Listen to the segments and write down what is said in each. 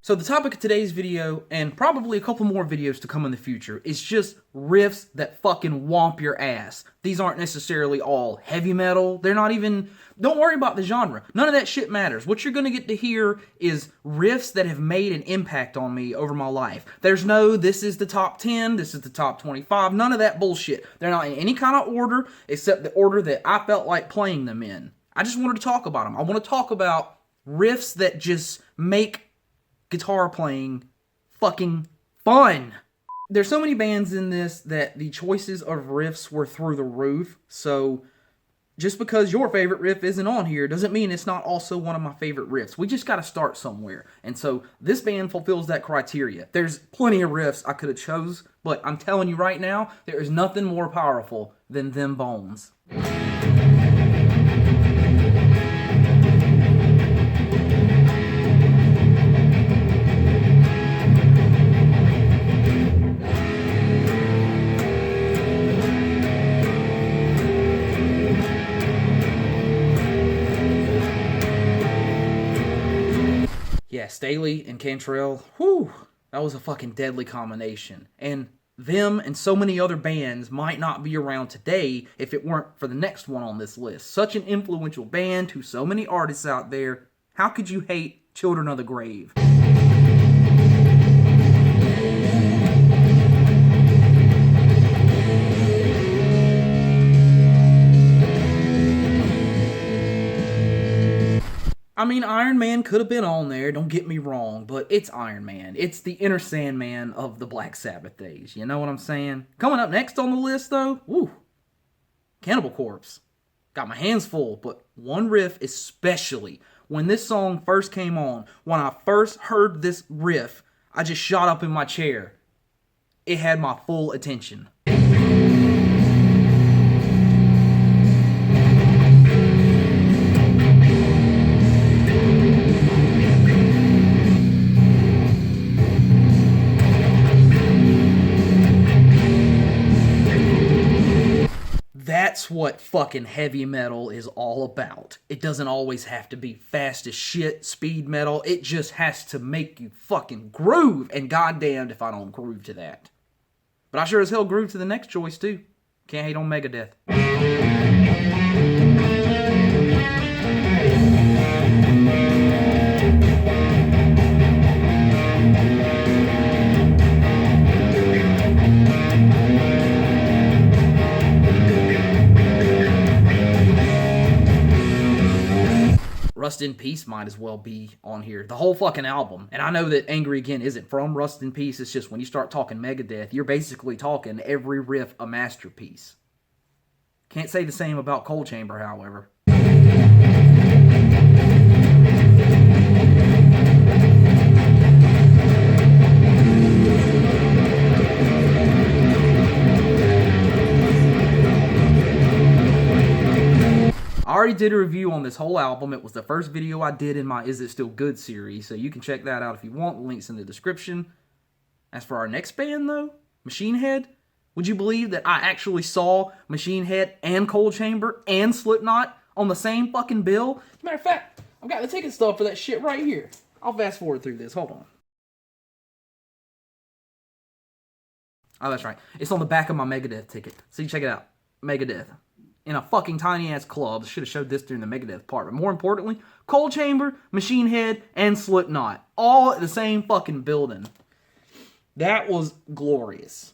So the topic of today's video, and probably a couple more videos to come in the future, is just riffs that fucking whomp your ass. These aren't necessarily all heavy metal. They're not even... Don't worry about the genre. None of that shit matters. What you're gonna get to hear is riffs that have made an impact on me over my life. There's no, this is the top 10, this is the top 25, none of that bullshit. They're not in any kind of order, except the order that I felt like playing them in. I just wanted to talk about them. I want to talk about riffs that just make guitar playing fucking fun. There's so many bands in this that the choices of riffs were through the roof, so just because your favorite riff isn't on here doesn't mean it's not also one of my favorite riffs. We just gotta start somewhere, and so this band fulfills that criteria. There's plenty of riffs I could have chose, but I'm telling you right now, there is nothing more powerful than them bones. Yeah, Staley and Cantrell, whew, that was a fucking deadly combination. And them and so many other bands might not be around today if it weren't for the next one on this list. Such an influential band to so many artists out there. How could you hate Children of the Grave? I mean, Iron Man could have been on there, don't get me wrong, but it's Iron Man. It's the inner Sandman of the Black Sabbath days, you know what I'm saying? Coming up next on the list, though, woo, Cannibal Corpse. Got my hands full, but one riff especially. When this song first came on, when I first heard this riff, I just shot up in my chair. It had my full attention. That's what fucking heavy metal is all about. It doesn't always have to be fast as shit, speed metal. It just has to make you fucking groove. And goddamned if I don't groove to that. But I sure as hell groove to the next choice too. Can't hate on Megadeth. Rust in Peace might as well be on here. The whole fucking album. And I know that Angry Again isn't from Rust in Peace. It's just when you start talking Megadeth, you're basically talking every riff a masterpiece. Can't say the same about Cold Chamber, however. I already did a review on this whole album. It was the first video I did in my Is It Still Good series, so you can check that out if you want. The link's in the description. As for our next band, though, Machine Head, would you believe that I actually saw Machine Head and Cold Chamber and Slipknot on the same fucking bill? As a matter of fact, I've got the ticket stub for that shit right here. I'll fast forward through this. Hold on. Oh, that's right. It's on the back of my Megadeth ticket. So check it out. Megadeth. In a fucking tiny-ass club. Should have showed this during the Megadeth part. But more importantly, Cold Chamber, Machine Head, and Slipknot. All at the same fucking building. That was glorious.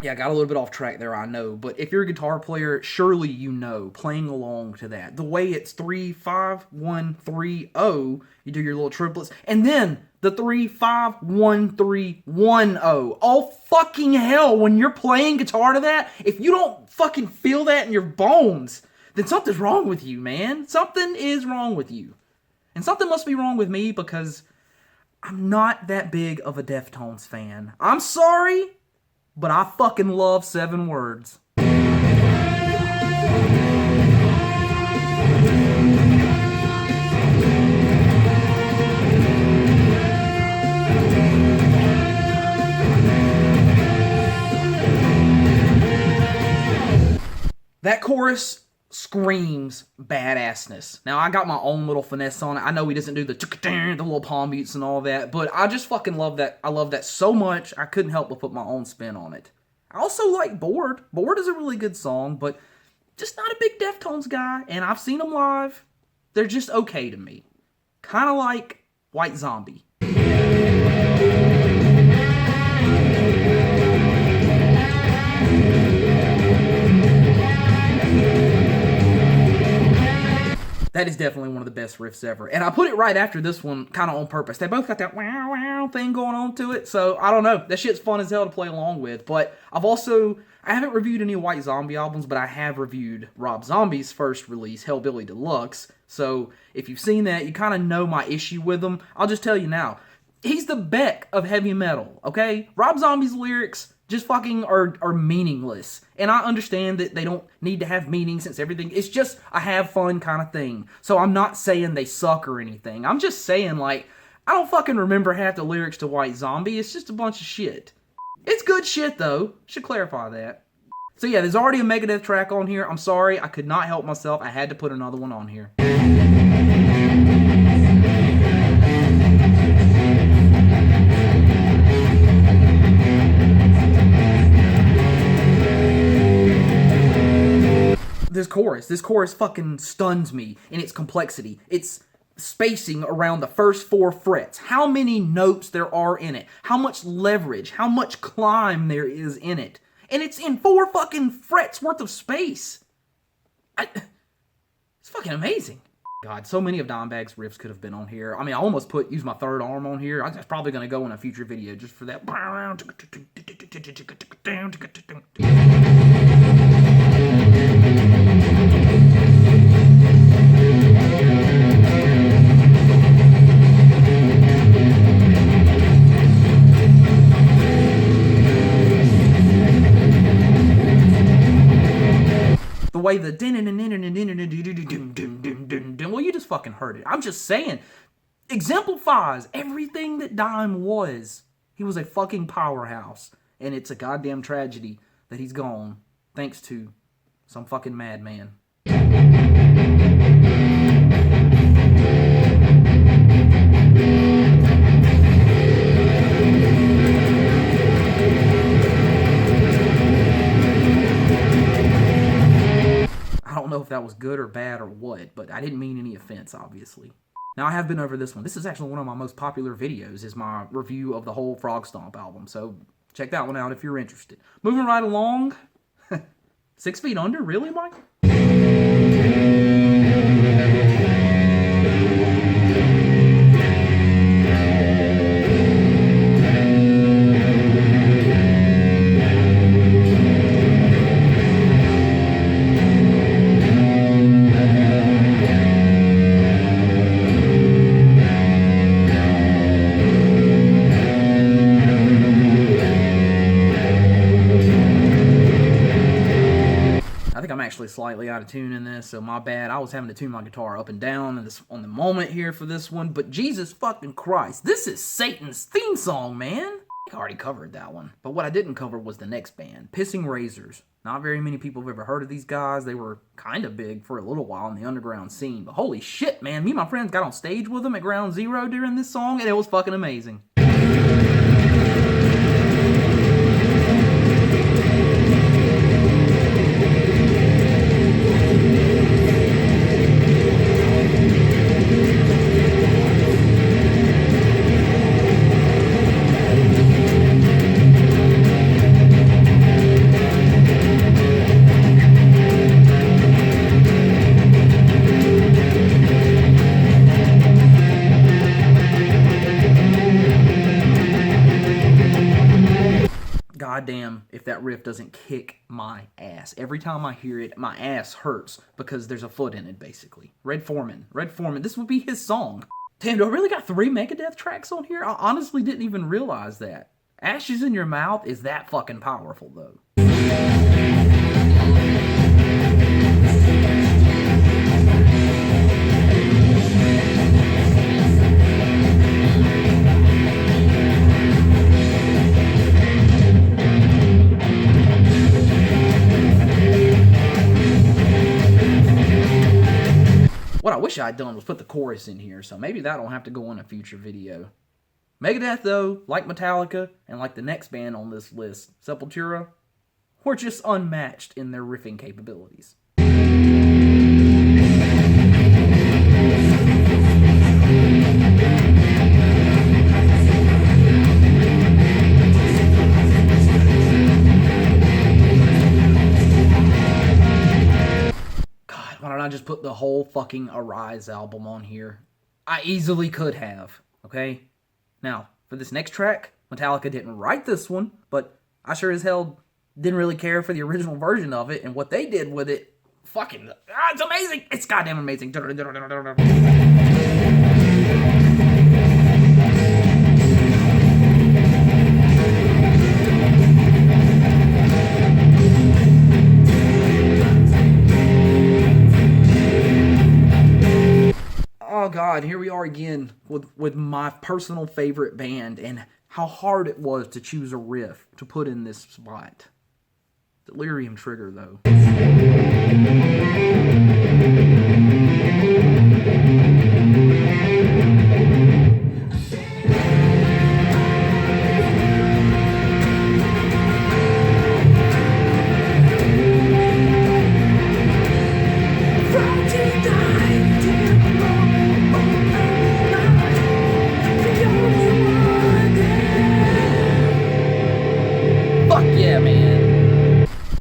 Yeah, I got a little bit off track there, I know, but if you're a guitar player, surely you know, playing along to that. The way it's 3-5-1-3-0, you do your little triplets, and then the 3-5-1-3-1-0. Oh, fucking hell, when you're playing guitar to that, if you don't fucking feel that in your bones, then something's wrong with you, man. Something is wrong with you. And something must be wrong with me because I'm not that big of a Deftones fan. I'm sorry, but I fucking love 7 Words. That chorus screams badassness. Now, I got my own little finesse on it. I know he doesn't do the little palm mutes and all that, but I just fucking love that. I love that so much, I couldn't help but put my own spin on it. I also like Bored. Bored is a really good song, but just not a big Deftones guy, and I've seen them live. They're just okay to me. Kind of like White Zombie. That is definitely one of the best riffs ever. And I put it right after this one, kind of on purpose. They both got that wow wow thing going on to it. So, I don't know. That shit's fun as hell to play along with. But I haven't reviewed any White Zombie albums, but I have reviewed Rob Zombie's first release, Hellbilly Deluxe. So, if you've seen that, you kind of know my issue with him. I'll just tell you now. He's the Beck of heavy metal, okay? Rob Zombie's lyrics just fucking are meaningless. And I understand that they don't need to have meaning since everything... It's just a have fun kind of thing. So I'm not saying they suck or anything. I'm just saying, like, I don't fucking remember half the lyrics to White Zombie. It's just a bunch of shit. It's good shit, though. Should clarify that. So yeah, there's already a Megadeth track on here. I'm sorry, I could not help myself. I had to put another one on here. This chorus fucking stuns me in its complexity. Its spacing around the first 4 frets. How many notes there are in it. How much leverage. How much climb there is in it. And it's in 4 fucking frets worth of space. It's fucking amazing. God, so many of Dimebag's riffs could have been on here. I mean, I almost use my third arm on here. That's probably going to go in a future video just for that. The way the well, you just fucking heard it. I'm just saying, exemplifies everything that Dime was. He was a fucking powerhouse, and it's a goddamn tragedy that he's gone, thanks to some fucking madman. I don't know if that was good or bad or what, but I didn't mean any offense, obviously. Now, I have been over this one. This is actually one of my most popular videos, is my review of the whole Frog Stomp album, so check that one out if you're interested. Moving right along. 6 Feet Under? Really, Mike? Actually slightly out of tune in this, so my bad. I was having to tune my guitar up and down on the moment here for this one, but Jesus fucking Christ, this is Satan's theme song, man. I already covered that one, but what I didn't cover was the next band, Pissing Razors. Not very many people have ever heard of these guys. They were kind of big for a little while in the underground scene, but holy shit, man, me and my friends got on stage with them at Ground Zero during this song, and it was fucking amazing. Goddamn if that riff doesn't kick my ass. Every time I hear it, my ass hurts because there's a foot in it, basically. Red Foreman, this would be his song. Damn, do I really got 3 Megadeth tracks on here? I honestly didn't even realize that. Ashes in Your Mouth is that fucking powerful, though. wish I'd done was put the chorus in here, so maybe that'll have to go in a future video. Megadeth, though, like Metallica, and like the next band on this list, Sepultura, were just unmatched in their riffing capabilities. God, why don't I just put the whole fucking Arise album on here? I easily could have, okay? Now, for this next track, Metallica didn't write this one, but I sure as hell didn't really care for the original version of it, and what they did with it, fucking, it's amazing! It's goddamn amazing. Oh god, here we are again with my personal favorite band and how hard it was to choose a riff to put in this spot. Delirium Trigger, though.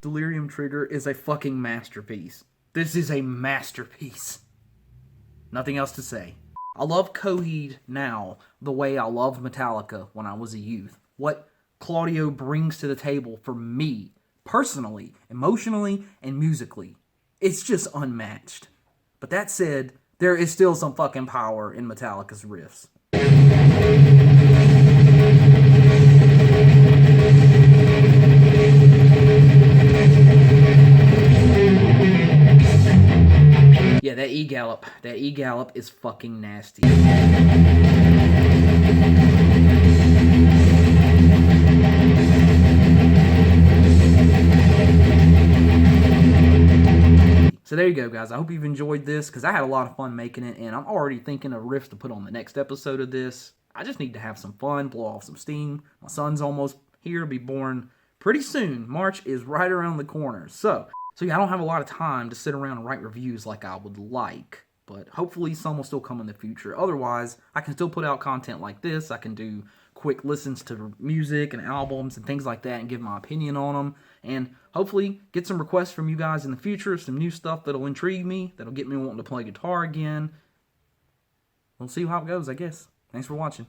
Delirium Trigger is a fucking masterpiece. This is a masterpiece. Nothing else to say. I love Coheed now the way I loved Metallica when I was a youth. What Claudio brings to the table for me, personally, emotionally, and musically, it's just unmatched. But that said, there is still some fucking power in Metallica's riffs. Yeah, that E-Gallop is fucking nasty. So there you go, guys. I hope you've enjoyed this, because I had a lot of fun making it, and I'm already thinking of riffs to put on the next episode of this. I just need to have some fun, blow off some steam. My son's almost here to be born pretty soon. March is right around the corner. So yeah, I don't have a lot of time to sit around and write reviews like I would like, but hopefully some will still come in the future. Otherwise, I can still put out content like this. I can do quick listens to music and albums and things like that and give my opinion on them, and hopefully get some requests from you guys in the future, some new stuff that'll intrigue me, that'll get me wanting to play guitar again. We'll see how it goes, I guess. Thanks for watching.